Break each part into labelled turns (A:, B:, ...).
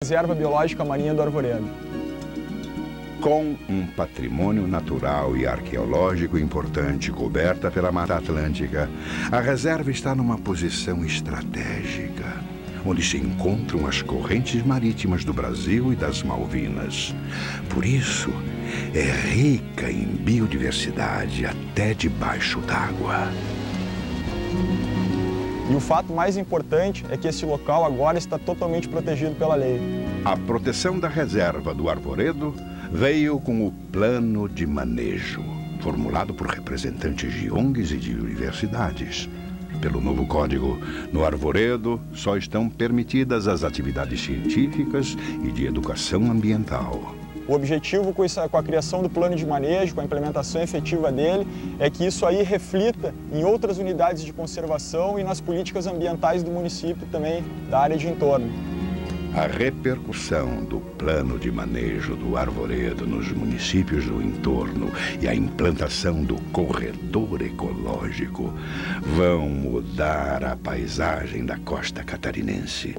A: Reserva Biológica Marinha do Arvoredo.
B: Com um patrimônio natural e arqueológico importante coberta pela Mata Atlântica, a reserva está numa posição estratégica, onde se encontram as correntes marítimas do Brasil e das Malvinas. Por isso, é rica em biodiversidade até debaixo d'água.
A: E o fato mais importante é que esse local agora está totalmente protegido pela lei.
B: A proteção da reserva do Arvoredo veio com o Plano de Manejo, formulado por representantes de ONGs e de universidades. Pelo novo código, no Arvoredo só estão permitidas as atividades científicas e de educação ambiental.
A: O objetivo com a criação do plano de manejo, com a implementação efetiva dele, é que isso aí reflita em outras unidades de conservação e nas políticas ambientais do município também, da área de entorno.
B: A repercussão do plano de manejo do Arvoredo nos municípios do entorno e a implantação do corredor ecológico vão mudar a paisagem da costa catarinense.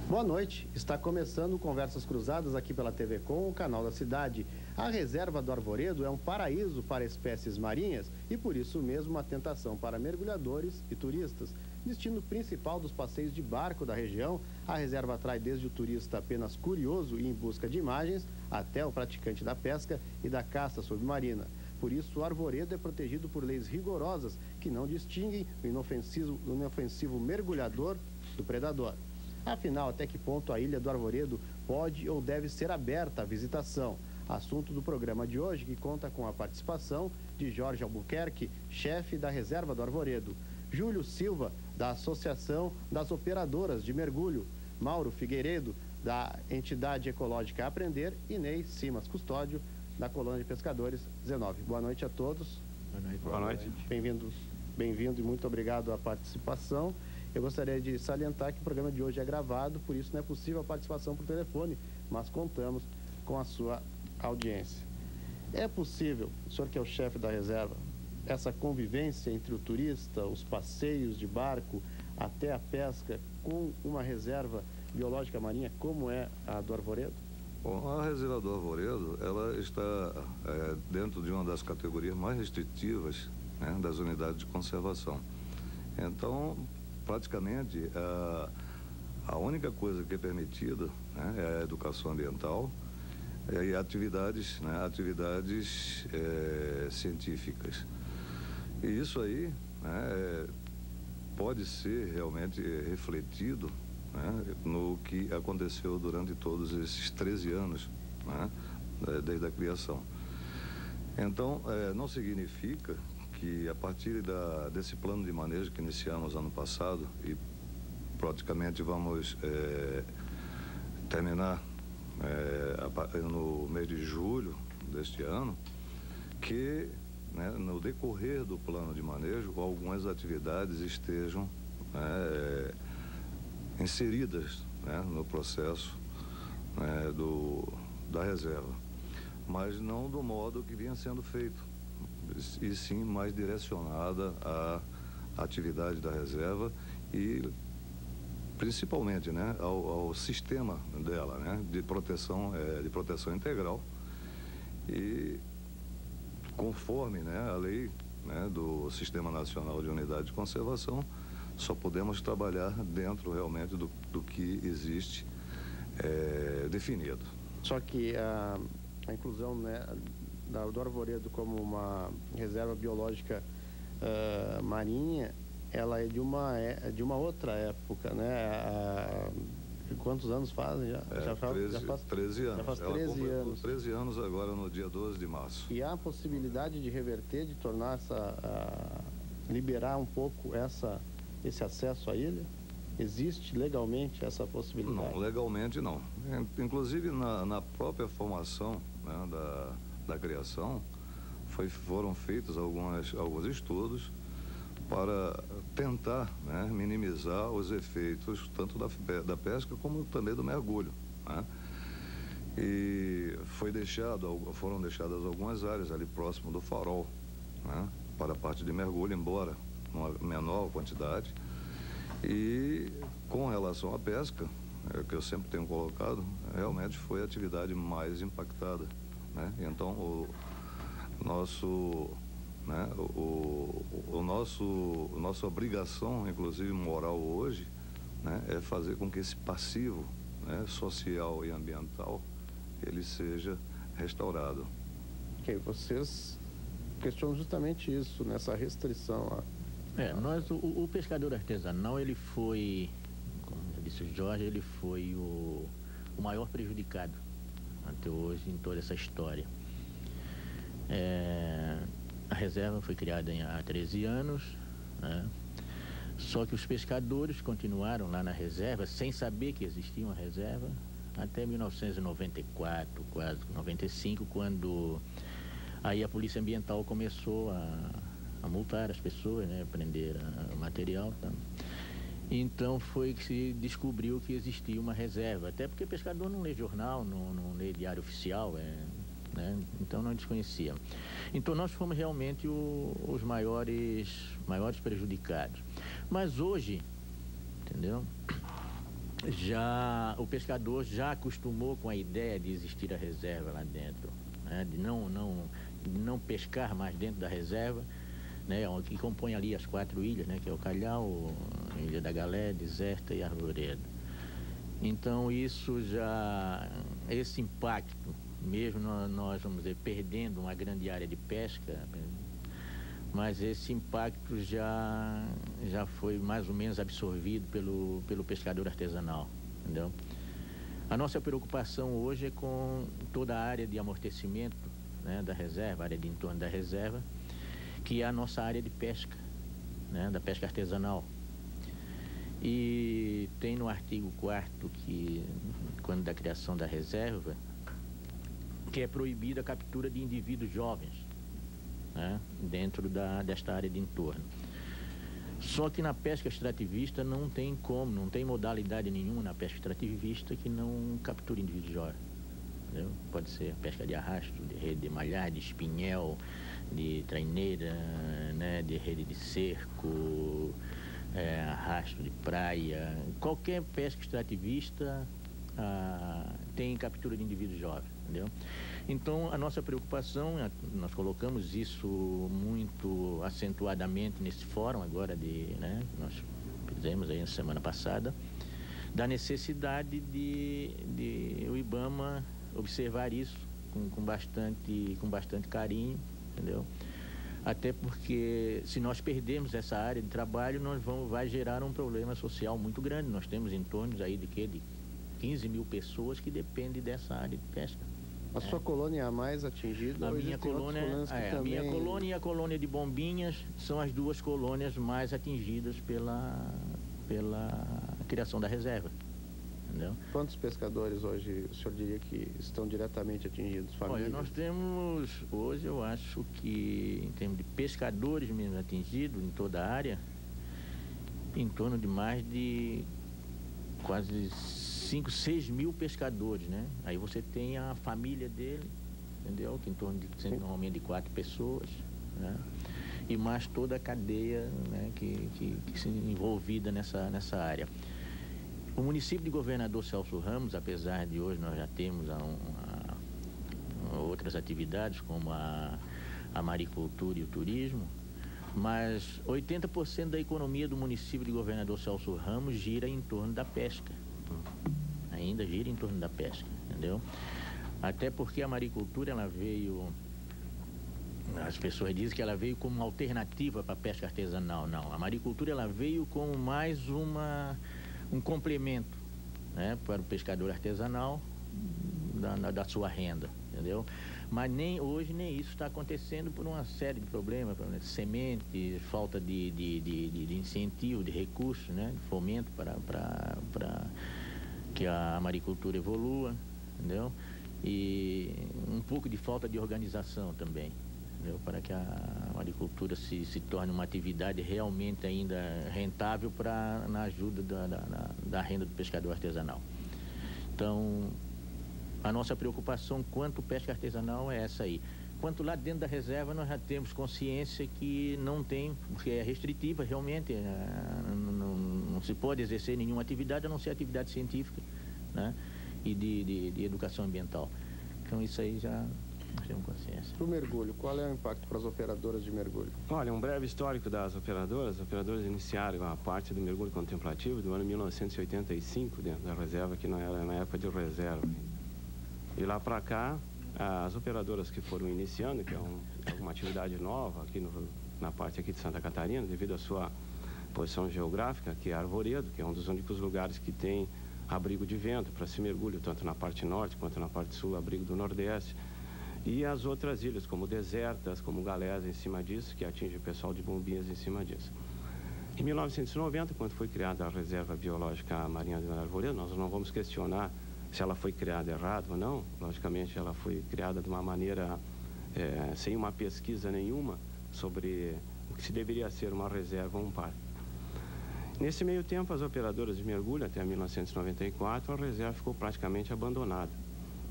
C: Boa noite, está começando Conversas Cruzadas aqui pela TV Com, o canal da cidade. A reserva do Arvoredo é um paraíso para espécies marinhas e por isso mesmo uma tentação para mergulhadores e turistas. Destino principal dos passeios de barco da região, a reserva atrai desde o turista apenas curioso e em busca de imagens, até o praticante da pesca e da caça submarina. Por isso, o Arvoredo é protegido por leis rigorosas que não distinguem o inofensivo mergulhador do predador. Afinal, até que ponto a Ilha do Arvoredo pode ou deve ser aberta à visitação? Assunto do programa de hoje, que conta com a participação de Jorge Albuquerque, chefe da Reserva do Arvoredo, Júlio Silva, da Associação das Operadoras de Mergulho, Mauro Figueiredo, da entidade ecológica Aprender, e Ney Simas Custódio, da Colônia de Pescadores 19. Boa noite a todos.
D: Boa noite.
C: Boa noite. Bem-vindo e muito obrigado à participação. Eu gostaria de salientar que o programa de hoje é gravado, por isso não é possível a participação por telefone, mas contamos com a sua audiência. É possível, o senhor que é o chefe da reserva, essa convivência entre o turista, os passeios de barco, até a pesca, com uma reserva biológica marinha como é a do Arvoredo?
D: Bom, a reserva do Arvoredo, ela está dentro de uma das categorias mais restritivas, né, das unidades de conservação. Então, praticamente, a única coisa que é permitida, né, é a educação ambiental e atividades científicas. E isso aí, né, pode ser realmente refletido, né, no que aconteceu durante todos esses 13 anos, né, desde a criação. Então, não significa que a partir desse plano de manejo que iniciamos ano passado e praticamente vamos terminar no mês de julho deste ano, que, né, no decorrer do plano de manejo algumas atividades estejam inseridas, né, no processo, né, da reserva, mas não do modo que vinha sendo feito, e sim mais direcionada à atividade da reserva e principalmente, né, ao sistema dela, né, de proteção integral, e conforme, né, a lei, né, do Sistema Nacional de Unidade de Conservação, só podemos trabalhar dentro realmente do que existe definido.
C: Só que a inclusão, né, do Arvoredo como uma reserva biológica marinha, ela é de uma outra época, né? Quantos anos fazem já?
D: Já faz 13 anos.
C: Já faz 13
D: ela completou
C: anos.
D: 13 anos agora no dia 12 de março.
C: E há a possibilidade de reverter, de tornar liberar um pouco esse acesso à ilha? Existe legalmente essa possibilidade?
D: Não, legalmente não. Inclusive na própria formação, né, da criação, foram feitos alguns estudos para tentar, né, minimizar os efeitos tanto da pesca como também do mergulho, né? E foram deixadas algumas áreas ali próximo do farol, né, para a parte de mergulho, embora numa menor quantidade. E com relação à pesca, que eu sempre tenho colocado, realmente foi a atividade mais impactada, né? Então nossa obrigação, inclusive moral hoje, né, é fazer com que esse passivo, né, social e ambiental, ele seja restaurado.
C: Ok, vocês questionam justamente isso, nessa restrição.
E: O pescador artesanal, ele foi, como disse o Jorge, ele foi o maior prejudicado até hoje em toda essa história. A reserva foi criada há 13 anos, né? Só que os pescadores continuaram lá na reserva sem saber que existia uma reserva até 1994, quase 95, quando aí a Polícia Ambiental começou a multar as pessoas, né? Prender o material, tá? Então foi que se descobriu que existia uma reserva, até porque pescador não lê jornal, não lê diário oficial, né? Então não desconhecia. Então nós fomos realmente os maiores prejudicados. Mas hoje, entendeu? O pescador já acostumou com a ideia de existir a reserva lá dentro, né? De não pescar mais dentro da reserva, né? Que compõe ali as 4 ilhas, né? Que é o Calhau, a Ilha da Galé, Deserta e Arvoredo. Então esse impacto, mesmo nós vamos dizer, perdendo uma grande área de pesca, mas esse impacto já foi mais ou menos absorvido pelo pescador artesanal, entendeu? A nossa preocupação hoje é com toda a área de amortecimento, né, da reserva, a área de entorno da reserva, que é a nossa área de pesca, né, da pesca artesanal. E tem no artigo 4º que, quando da criação da reserva, que é proibida a captura de indivíduos jovens, né, dentro desta área de entorno. Só que na pesca extrativista não tem modalidade nenhuma na pesca extrativista que não capture indivíduos jovens, entendeu? Pode ser pesca de arrasto, de rede de malhar, de espinhel, de traineira, né, de rede de cerco, arrasto de praia. Qualquer pesca extrativista tem captura de indivíduos jovens, entendeu? Então a nossa preocupação, nós colocamos isso muito acentuadamente nesse fórum agora né, nós fizemos aí na semana passada, da necessidade de o IBAMA observar isso com bastante carinho, entendeu? Até porque se nós perdermos essa área de trabalho, vai gerar um problema social muito grande. Nós temos em torno aí de 15 mil pessoas que dependem dessa área de pesca.
C: A sua colônia é a mais atingida?
E: A minha colônia e a colônia de Bombinhas são as 2 colônias mais atingidas pela criação da reserva, entendeu?
C: Quantos pescadores hoje o senhor diria que estão diretamente atingidos? Famílias?
E: Olha, nós temos hoje, eu acho que em termos de pescadores mesmo atingidos em toda a área, em torno de mais de quase 5, 6 mil pescadores, né? Aí você tem a família dele, entendeu? Que em torno de normalmente de 4 pessoas, né? E mais toda a cadeia, né, que se envolvida nessa área. O município de Governador Celso Ramos, apesar de hoje nós já temos outras atividades como a maricultura e o turismo, mas 80% da economia do município de Governador Celso Ramos gira em torno da pesca. ainda gira em torno da pesca, entendeu? Até porque a maricultura, ela veio... As pessoas dizem que ela veio como uma alternativa para a pesca artesanal. Não, a maricultura ela veio como mais um complemento, né, para o pescador artesanal da sua renda, entendeu? Mas hoje nem isso está acontecendo por uma série de problemas, semente, falta de incentivo, de recursos, né, de fomento para que a maricultura evolua, entendeu? E um pouco de falta de organização também, entendeu? Para que a agricultura se torne uma atividade realmente ainda rentável na ajuda da renda do pescador artesanal. Então, a nossa preocupação quanto pesca artesanal é essa aí. Quanto lá dentro da reserva, nós já temos consciência que não tem, porque é restritiva realmente, não se pode exercer nenhuma atividade a não ser atividade científica, né, e de educação ambiental. Então isso aí já nós temos consciência.
C: Para o mergulho, qual é o impacto para as operadoras de mergulho?
F: Olha, um breve histórico das operadoras. As operadoras iniciaram a parte do mergulho contemplativo do ano 1985, dentro da reserva, que não era na época de reserva. E lá para cá, as operadoras que foram iniciando, que é uma atividade nova aqui na parte aqui de Santa Catarina, devido à sua posição geográfica, que é Arvoredo, que é um dos únicos lugares que tem abrigo de vento para se mergulho, tanto na parte norte quanto na parte sul, abrigo do nordeste. E as outras ilhas, como Desertas, como Galés, em cima disso, que atinge o pessoal de Bombinhas em cima disso. Em 1990, quando foi criada a Reserva Biológica Marinha do Arvoredo, nós não vamos questionar se ela foi criada errado ou não. Logicamente, ela foi criada de uma maneira sem uma pesquisa nenhuma sobre o que se deveria ser uma reserva ou um parque. Nesse meio tempo, as operadoras de mergulho, até 1994, a reserva ficou praticamente abandonada.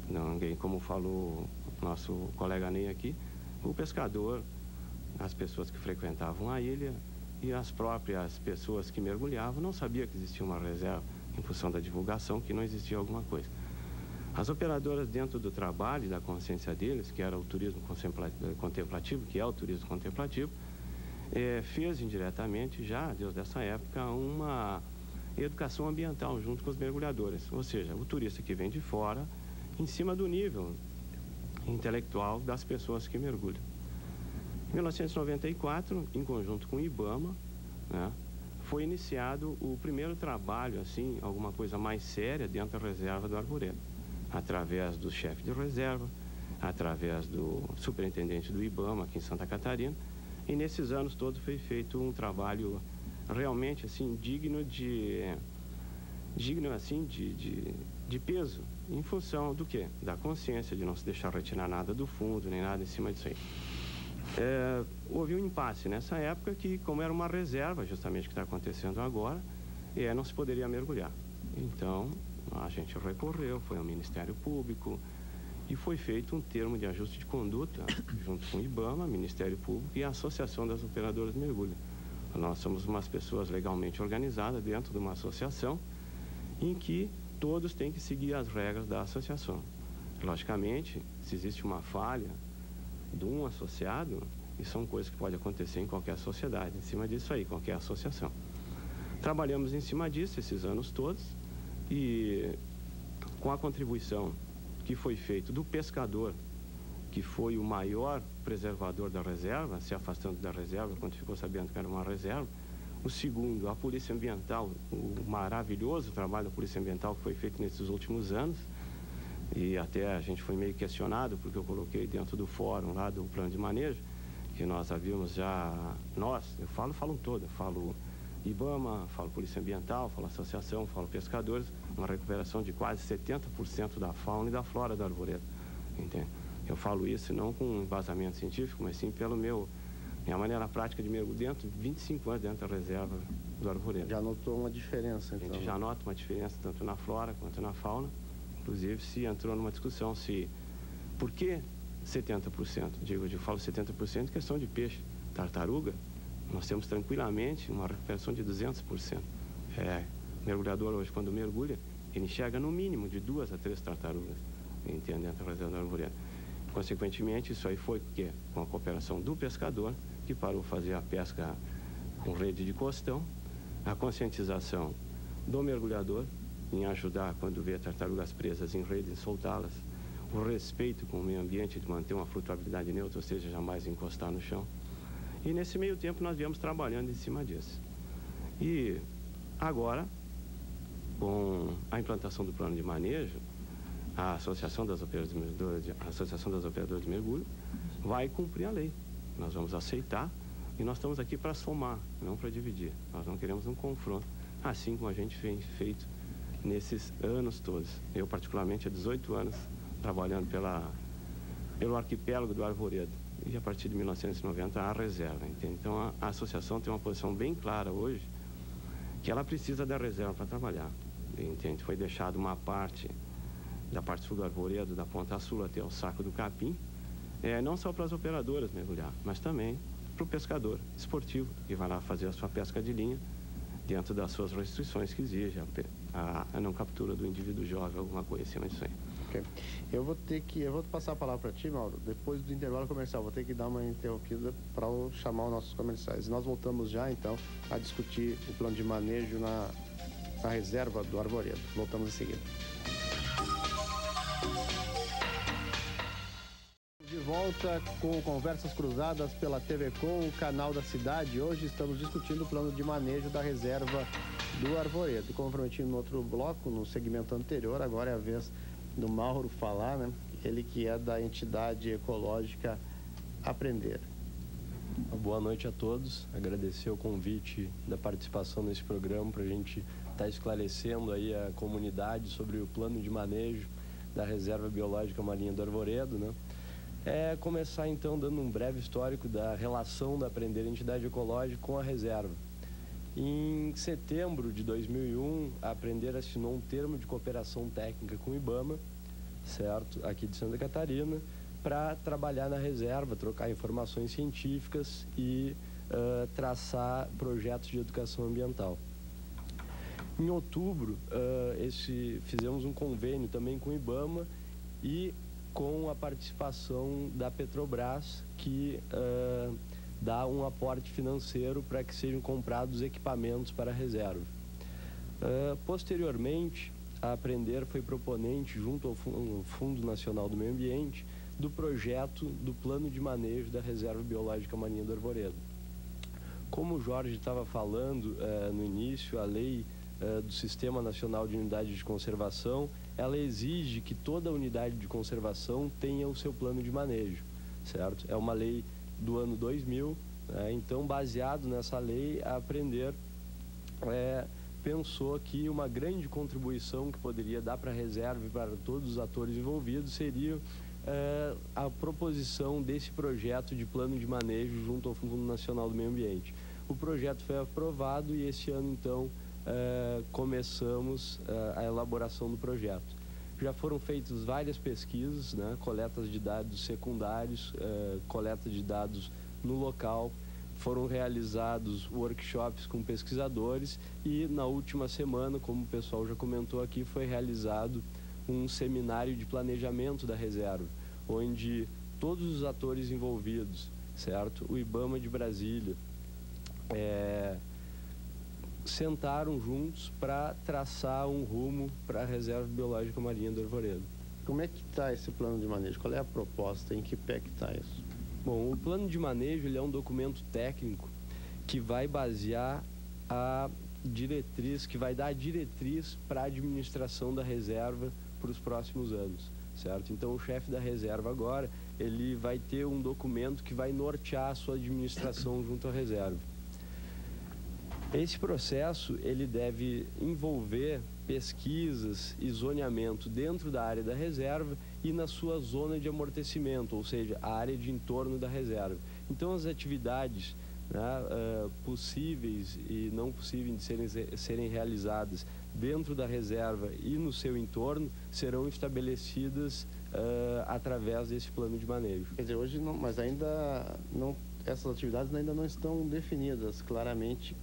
F: Ninguém, como falou nosso colega Ney aqui, o pescador, as pessoas que frequentavam a ilha e as próprias pessoas que mergulhavam não sabiam que existia uma reserva, em função da divulgação, que não existia alguma coisa. As operadoras, dentro do trabalho e da consciência deles, que era o turismo contemplativo, que é o turismo contemplativo, fez indiretamente, já desde essa época, uma educação ambiental junto com os mergulhadores. Ou seja, o turista que vem de fora, em cima do nível intelectual das pessoas que mergulham. Em 1994, em conjunto com o IBAMA, né, foi iniciado o primeiro trabalho, assim, alguma coisa mais séria dentro da reserva do Arvoredo, através do chefe de reserva, através do superintendente do IBAMA aqui em Santa Catarina. E nesses anos todos foi feito um trabalho realmente assim digno assim de peso, em função do quê? Da consciência de não se deixar retirar nada do fundo, nem nada em cima disso aí. Houve um impasse nessa época que, como era uma reserva, justamente o que está acontecendo agora, não se poderia mergulhar. Então, a gente recorreu, foi ao Ministério Público e foi feito um termo de ajuste de conduta junto com o IBAMA, Ministério Público e a Associação das Operadoras de Mergulho. Nós somos umas pessoas legalmente organizadas dentro de uma associação em que todos têm que seguir as regras da associação. Logicamente, se existe uma falha de um associado, isso são coisas que podem acontecer em qualquer sociedade, em cima disso aí, qualquer associação. Trabalhamos em cima disso esses anos todos e com a contribuição que foi feita do pescador, que foi o maior preservador da reserva, se afastando da reserva quando ficou sabendo que era uma reserva. O segundo, a Polícia Ambiental, o maravilhoso trabalho da Polícia Ambiental que foi feito nesses últimos anos. E até a gente foi meio questionado, porque eu coloquei dentro do fórum lá do plano de manejo, que nós havíamos já, eu falo todo, eu falo IBAMA, falo Polícia Ambiental, falo Associação, falo Pescadores, uma recuperação de quase 70% da fauna e da flora do Arvoredo, entende? Eu falo isso não com embasamento científico, mas sim pelo minha maneira prática de mergulho 25 anos dentro da reserva do Arvoredo.
C: Já notou uma diferença, então?
F: A gente já nota uma diferença tanto na flora quanto na fauna. Inclusive, se entrou numa discussão por que 70%? Eu falo 70% em questão de peixe. Tartaruga, nós temos tranquilamente uma recuperação de 200%. O mergulhador hoje, quando mergulha, ele enxerga no mínimo de 2 a 3 tartarugas, entende, dentro da reserva do Arvoredo. Consequentemente, isso aí foi com a cooperação do pescador, que parou fazer a pesca com rede de costão, a conscientização do mergulhador em ajudar quando vê tartarugas presas em rede, em soltá-las, o respeito com o meio ambiente de manter uma flutuabilidade neutra, ou seja, jamais encostar no chão. E nesse meio tempo nós viemos trabalhando em cima disso. E agora, com a implantação do plano de manejo, a Associação das Operadoras de Mergulho vai cumprir a lei. Nós vamos aceitar e nós estamos aqui para somar, não para dividir. Nós não queremos um confronto, assim como a gente vem feito nesses anos todos. Eu, particularmente, há 18 anos trabalhando pelo arquipélago do Arvoredo. E a partir de 1990 a reserva, entende? Então a associação tem uma posição bem clara hoje que ela precisa da reserva para trabalhar, entende? Foi deixado uma parte da parte sul do Arvoredo, da ponta sul até o Saco do Capim, não só para as operadoras mergulhar, mas também para o pescador esportivo que vai lá fazer a sua pesca de linha dentro das suas restrições que exige a não captura do indivíduo jovem, alguma coisa acima disso aí.
C: Okay. Eu vou passar a palavra para ti, Mauro. Depois do intervalo comercial, vou ter que dar uma interrompida para chamar os nossos comerciais. Nós voltamos já, então, a discutir o plano de manejo na reserva do Arvoredo. Voltamos em seguida. De volta com Conversas Cruzadas pela TV Com, o canal da cidade. Hoje estamos discutindo o plano de manejo da reserva do Arvoredo. E como prometi no outro bloco, no segmento anterior, agora é a vez do Mauro falar, né? Ele que é da entidade ecológica Aprender.
G: Boa noite a todos, agradecer o convite da participação nesse programa para a gente estar esclarecendo aí a comunidade sobre o plano de manejo da Reserva Biológica Marinha do Arvoredo, né? Começar então dando um breve histórico da relação da Aprender entidade ecológica com a reserva. Em setembro de 2001, a Aprender assinou um termo de cooperação técnica com o IBAMA, certo, aqui de Santa Catarina, para trabalhar na reserva, trocar informações científicas e traçar projetos de educação ambiental. Em outubro, fizemos um convênio também com o IBAMA e com a participação da Petrobras, que dá um aporte financeiro para que sejam comprados equipamentos para a reserva. Posteriormente, a Aprender foi proponente, junto ao Fundo Nacional do Meio Ambiente, do projeto do Plano de Manejo da Reserva Biológica Marinha do Arvoredo. Como o Jorge estava falando no início, a lei do Sistema Nacional de Unidades de Conservação, ela exige que toda unidade de conservação tenha o seu plano de manejo, certo? É uma lei do ano 2000, então, baseado nessa lei, a Aprender pensou que uma grande contribuição que poderia dar para a reserva e para todos os atores envolvidos seria a proposição desse projeto de plano de manejo junto ao Fundo Nacional do Meio Ambiente. O projeto foi aprovado e este ano, então, começamos a elaboração do projeto. Já foram feitas várias pesquisas, né, coletas de dados secundários, coleta de dados no local, foram realizados workshops com pesquisadores e na última semana, como o pessoal já comentou aqui, foi realizado um seminário de planejamento da reserva, onde todos os atores envolvidos, certo? O IBAMA de Brasília, sentaram juntos para traçar um rumo para a Reserva Biológica Marinha do Arvoredo.
C: Como é que está esse plano de manejo? Qual é a proposta? Em que pé que está isso?
G: Bom, o plano de manejo ele é um documento técnico que vai basear a diretriz, que vai dar a diretriz para a administração da reserva para os próximos anos, certo? Então, o chefe da reserva agora, ele vai ter um documento que vai nortear a sua administração junto à reserva. Esse processo, ele deve envolver pesquisas e zoneamento dentro da área da reserva e na sua zona de amortecimento, ou seja, a área de entorno da reserva. Então, as atividades, né, possíveis e não possíveis de serem realizadas dentro da reserva e no seu entorno serão estabelecidas através desse plano de manejo.
C: Quer dizer, hoje não, mas ainda não, essas atividades ainda não estão definidas claramente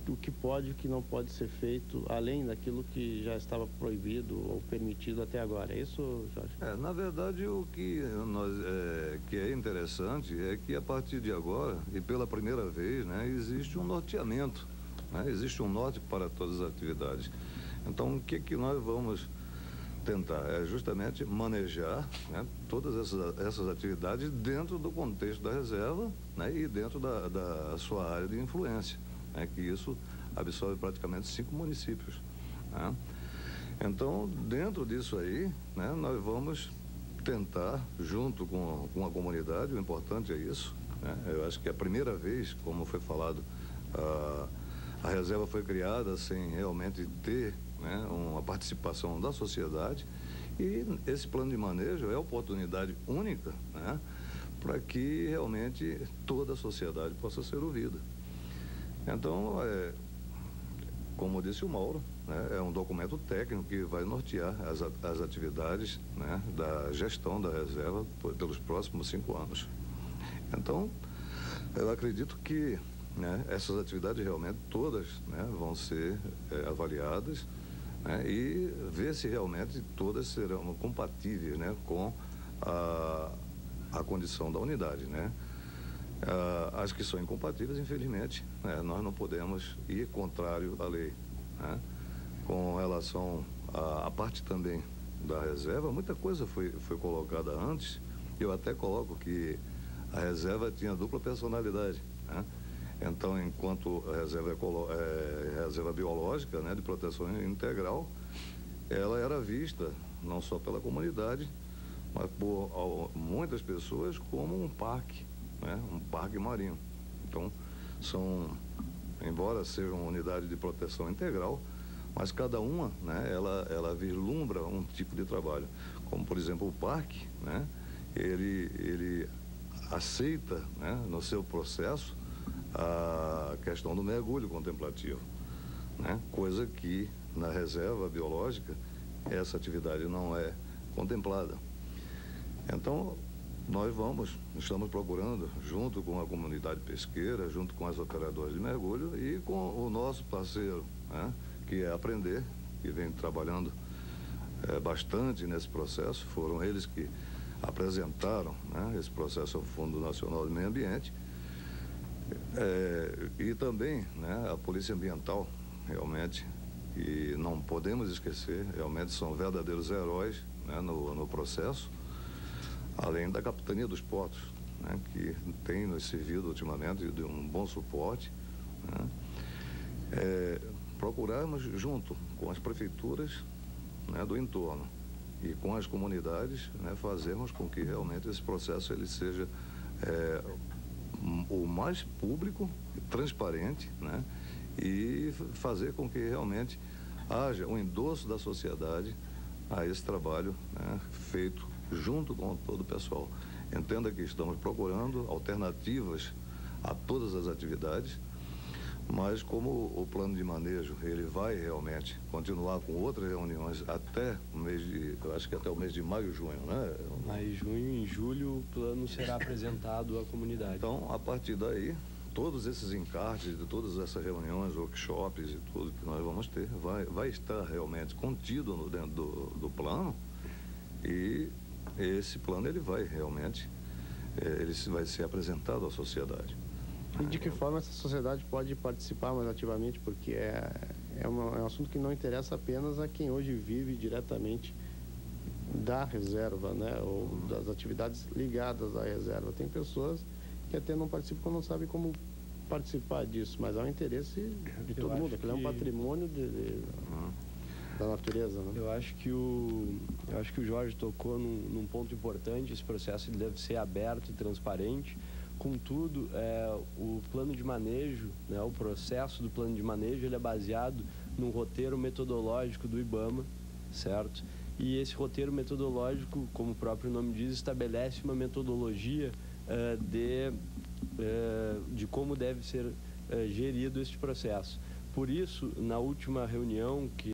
C: o que pode e o que não pode ser feito, além daquilo que já estava proibido ou permitido até agora. É isso, Jorge?
D: Na verdade, o que, que é interessante é que a partir de agora, e pela primeira vez, né, existe um norteamento, né, existe um norte para todas as atividades. Então, o que nós vamos tentar? É justamente manejar, né, todas essas atividades dentro do contexto da reserva, né, e dentro da sua área de influência, né, que isso absorve praticamente 5 municípios. Né? Então, dentro disso aí, né, nós vamos tentar, junto com a comunidade, o importante é isso, né? Eu acho que é a primeira vez, como foi falado, a reserva foi criada sem realmente ter, né, uma participação da sociedade, e esse plano de manejo é a oportunidade única, né, para que realmente toda a sociedade possa ser ouvida. Então, como disse o Mauro, né, é um documento técnico que vai nortear as atividades, né, da gestão da reserva pelos próximos 5 anos. Então, eu acredito que, né, essas atividades realmente todas, né, vão ser avaliadas, né, e ver se realmente todas serão compatíveis, né, com a condição da unidade, né? As que são incompatíveis, infelizmente, né, nós não podemos ir contrário à lei, né? Com relação à parte também da reserva, muita coisa foi colocada antes. Eu até coloco que a reserva tinha dupla personalidade, né? Então, enquanto a reserva biológica, né, de proteção integral, ela era vista não só pela comunidade, mas por muitas pessoas como um parque, né, um parque marinho. Então, embora seja uma unidade de proteção integral, mas cada uma, né, ela vislumbra um tipo de trabalho. Como, por exemplo, o parque, né, ele aceita, né, no seu processo a questão do mergulho contemplativo, né, coisa que na reserva biológica essa atividade não é contemplada. Então, nós estamos procurando, junto com a comunidade pesqueira, junto com as operadoras de mergulho e com o nosso parceiro, né, que é Aprender, que vem trabalhando bastante nesse processo. Foram eles que apresentaram, né, esse processo ao Fundo Nacional de Meio Ambiente. E também, né, a Polícia Ambiental, realmente, e não podemos esquecer, realmente são verdadeiros heróis, né, no processo, além da Capitania dos Portos, né, que tem nos servido ultimamente de um bom suporte, né? Procurarmos, junto com as prefeituras, né, do entorno e com as comunidades, né, fazermos com que realmente esse processo ele seja o mais público, transparente, né, e fazer com que realmente haja um endosso da sociedade a esse trabalho, né, feito junto com todo o pessoal. Entenda que estamos procurando alternativas a todas as atividades, mas como o plano de manejo ele vai realmente continuar com outras reuniões até o mês eu acho que até o mês de maio, junho, né?
G: Maio, junho, em julho o plano será apresentado à comunidade.
D: Então, a partir daí, todos esses encartes de todas essas reuniões, workshops e tudo que nós vamos ter, vai estar realmente contido dentro do plano, e esse plano ele vai realmente, ele vai ser apresentado à sociedade.
C: E de que forma essa sociedade pode participar mais ativamente? Porque é um assunto que não interessa apenas a quem hoje vive diretamente da reserva, né? Ou das atividades ligadas à reserva. Tem pessoas que até não participam, não sabem como participar disso, mas há um interesse de todo mundo. Aquilo é um patrimônio da natureza, né?
G: Eu acho que o Jorge tocou num ponto importante. Esse processo ele deve ser aberto e transparente. Contudo, o plano de manejo, né, o processo do plano de manejo, ele é baseado num roteiro metodológico do IBAMA, certo? E esse roteiro metodológico, como o próprio nome diz, estabelece uma metodologia de como deve ser gerido este processo. Por isso, na última reunião que